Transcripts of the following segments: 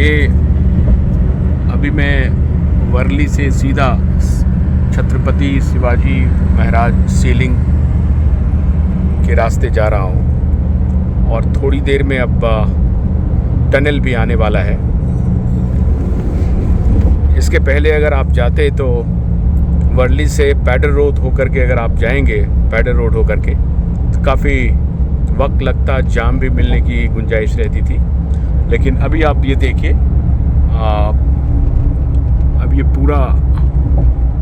ये अभी मैं वर्ली से सीधा छत्रपति शिवाजी महाराज सीलिंग के रास्ते जा रहा हूँ और थोड़ी देर में अब टनल भी आने वाला है। इसके पहले अगर आप जाते तो वर्ली से पैडल रोड होकर के अगर आप जाएंगे पैडल रोड होकर के तो काफ़ी वक्त लगता, जाम भी मिलने की गुंजाइश रहती थी। लेकिन अभी आप ये देखिए, अब ये पूरा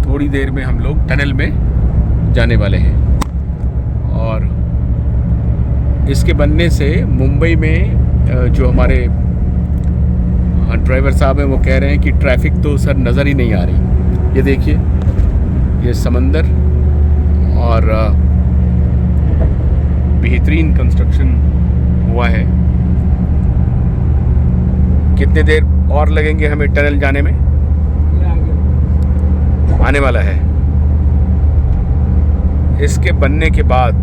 थोड़ी देर में हम लोग टनल में जाने वाले हैं। और इसके बनने से मुंबई में जो हमारे ड्राइवर साहब हैं वो कह रहे हैं कि ट्रैफिक तो सर नज़र ही नहीं आ रही। ये देखिए, ये समंदर और बेहतरीन कंस्ट्रक्शन हुआ है। कितने देर और लगेंगे हमें टनल जाने में? आने वाला है। इसके बनने के बाद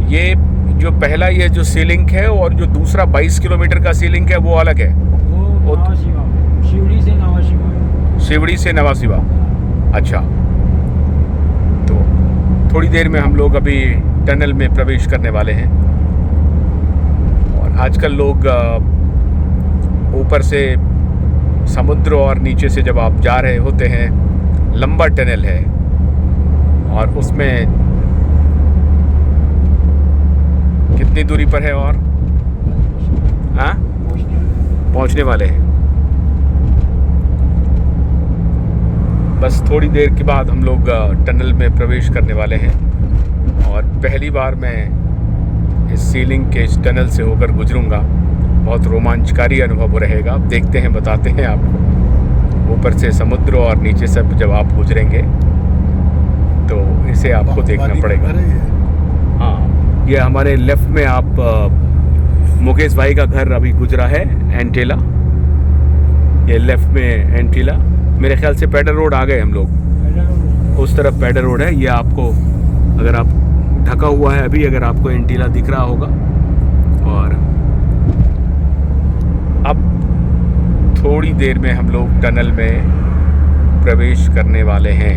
ये जो पहला ये जो सीलिंग है और जो दूसरा 22 किलोमीटर का सीलिंग है वो अलग है। वो शिवड़ी से नवा शिवा। अच्छा, तो थोड़ी देर में हम लोग अभी टनल में प्रवेश करने वाले हैं। और आजकल लोग ऊपर से समुद्र और नीचे से जब आप जा रहे होते हैं, लंबा टनल है और उसमें कितनी दूरी पर है और पहुंचने वाले हैं। बस थोड़ी देर के बाद हम लोग टनल में प्रवेश करने वाले हैं। और पहली बार मैं इस सीलिंग के इस टनल से होकर गुजरूंगा। बहुत रोमांचकारी अनुभव रहेगा। अब देखते हैं, बताते हैं आपको। ऊपर से समुद्र और नीचे से जब आप गुजरेंगे तो इसे आपको देखना पड़ेगा। हाँ, ये हमारे लेफ्ट में आप मुकेश भाई का घर अभी गुजरा है, एंटीला। ये लेफ्ट में एंटीला। मेरे ख्याल से पैडल रोड आ गए हम लोग। उस तरफ पैडल रोड है। ये आपको, अगर आप ढका हुआ है अभी, अगर आपको एंटीला दिख रहा होगा। और अब थोड़ी देर में हम लोग टनल में प्रवेश करने वाले हैं।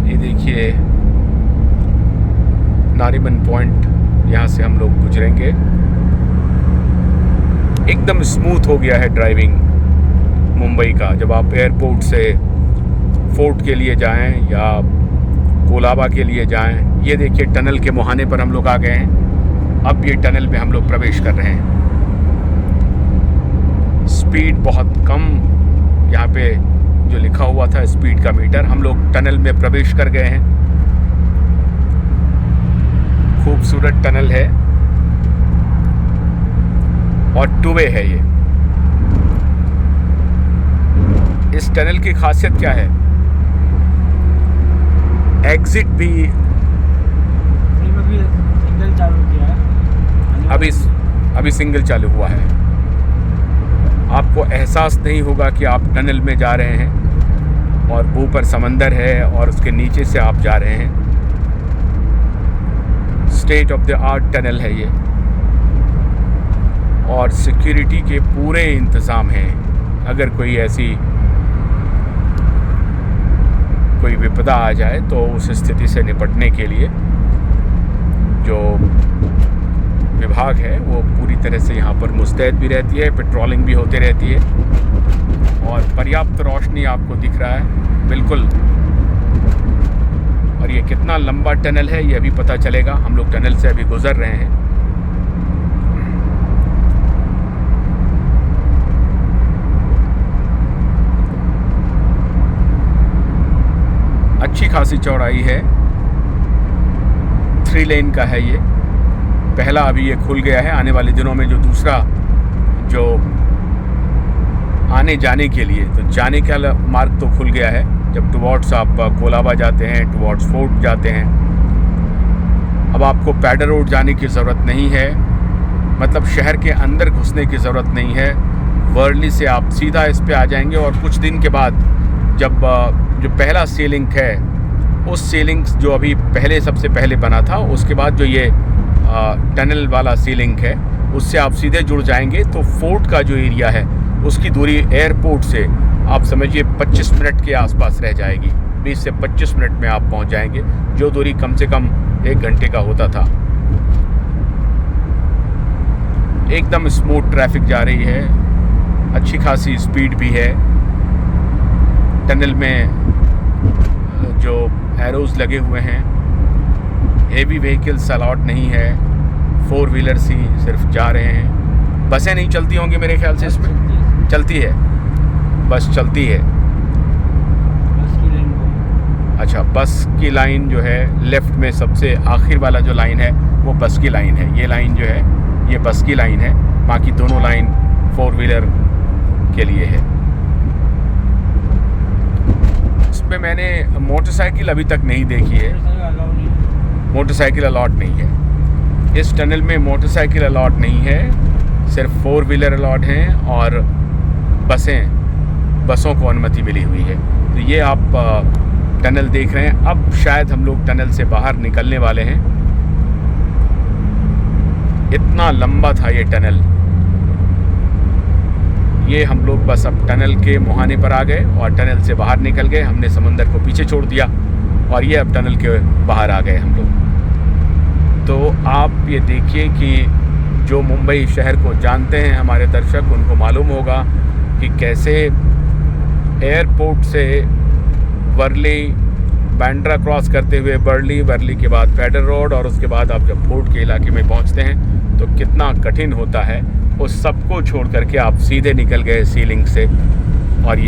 ये देखिए, नारीमन पॉइंट, यहाँ से हम लोग गुजरेंगे। एकदम स्मूथ हो गया है ड्राइविंग मुंबई का। जब आप एयरपोर्ट से फोर्ट के लिए जाएं या कोलाबा के लिए जाएं, ये देखिए टनल के मुहाने पर हम लोग आ गए हैं। अब ये टनल में हम लोग प्रवेश कर रहे हैं। स्पीड बहुत कम, यहाँ पे जो लिखा हुआ था स्पीड का मीटर, हम लोग टनल में प्रवेश कर गए हैं। खूबसूरत टनल है और टू वे है ये। इस टनल की खासियत क्या है? एग्जिट भी सिंगल चालू किया है। अभी सिंगल चालू हुआ है। आपको एहसास नहीं होगा कि आप टनल में जा रहे हैं और ऊपर समंदर है और उसके नीचे से आप जा रहे हैं। State of the art tunnel है ये और सिक्योरिटी के पूरे इंतज़ाम हैं। अगर कोई ऐसी कोई विपदा आ जाए तो उस स्थिति से निपटने के लिए जो विभाग है वो पूरी तरह से यहाँ पर मुस्तैद भी रहती है। पेट्रोलिंग भी होती रहती है और पर्याप्त रोशनी आपको दिख रहा है बिल्कुल। और ये कितना लंबा टनल है ये अभी पता चलेगा। हम लोग टनल से अभी गुजर रहे हैं। अच्छी खासी चौड़ाई है, 3 लेन का है ये। पहला अभी ये खुल गया है। आने वाले दिनों में जो दूसरा जो आने जाने के लिए, तो जाने का मार्ग तो खुल गया है। जब टुवर्ड्स आप कोलाबा जाते हैं, टुवर्ड्स फोर्ट जाते हैं, अब आपको पैडल रोड जाने की ज़रूरत नहीं है। मतलब शहर के अंदर घुसने की ज़रूरत नहीं है। वर्ली से आप सीधा इस पे आ जाएंगे और कुछ दिन के बाद जब जो पहला सीलिंग है, उस सीलिंग जो अभी पहले सबसे पहले बना था, उसके बाद जो ये टनल वाला सीलिंग है उससे आप सीधे जुड़ जाएंगे तो फोर्ट का जो एरिया है उसकी दूरी एयरपोर्ट से आप समझिए 25 मिनट के आसपास रह जाएगी। 20 से 25 मिनट में आप पहुंच जाएंगे, जो दूरी कम से कम 1 घंटे का होता था। एकदम स्मूथ ट्रैफिक जा रही है, अच्छी खासी स्पीड भी है। टनल में जो एरोज लगे हुए हैं, हेवी व्हीकल्स अलाउड नहीं है, 4 व्हीलर्स ही सिर्फ जा रहे हैं। बसें नहीं चलती होंगी मेरे ख्याल से इसमें। चलती है, बस चलती है। बस की लाइन अच्छा, बस की लाइन जो है लेफ्ट में सबसे आखिर वाला जो लाइन है वो बस की लाइन है। ये लाइन जो है ये बस की लाइन है, बाकी दोनों लाइन 4 व्हीलर के लिए है। इसमें मैंने मोटरसाइकिल अभी तक नहीं देखी है, मोटरसाइकिल अलॉट नहीं है इस टनल में। मोटरसाइकिल अलॉट नहीं है, सिर्फ 4 व्हीलर अलॉट हैं और बसों को अनुमति मिली हुई है। तो ये आप टनल देख रहे हैं। अब शायद हम लोग टनल से बाहर निकलने वाले हैं। इतना लंबा था ये टनल। ये हम लोग बस अब टनल के मुहाने पर आ गए और टनल से बाहर निकल गए। हमने समंदर को पीछे छोड़ दिया और ये अब टनल के बाहर आ गए हम लोग। तो आप ये देखिए कि जो मुंबई शहर को जानते हैं हमारे दर्शक, उनको मालूम होगा कि कैसे एयरपोर्ट से वर्ली, बांद्रा क्रॉस करते हुए वर्ली के बाद पेडर रोड और उसके बाद आप जब फोर्ट के इलाके में पहुंचते हैं तो कितना कठिन होता है। उस सब को छोड़ करके आप सीधे निकल गए सीलिंग से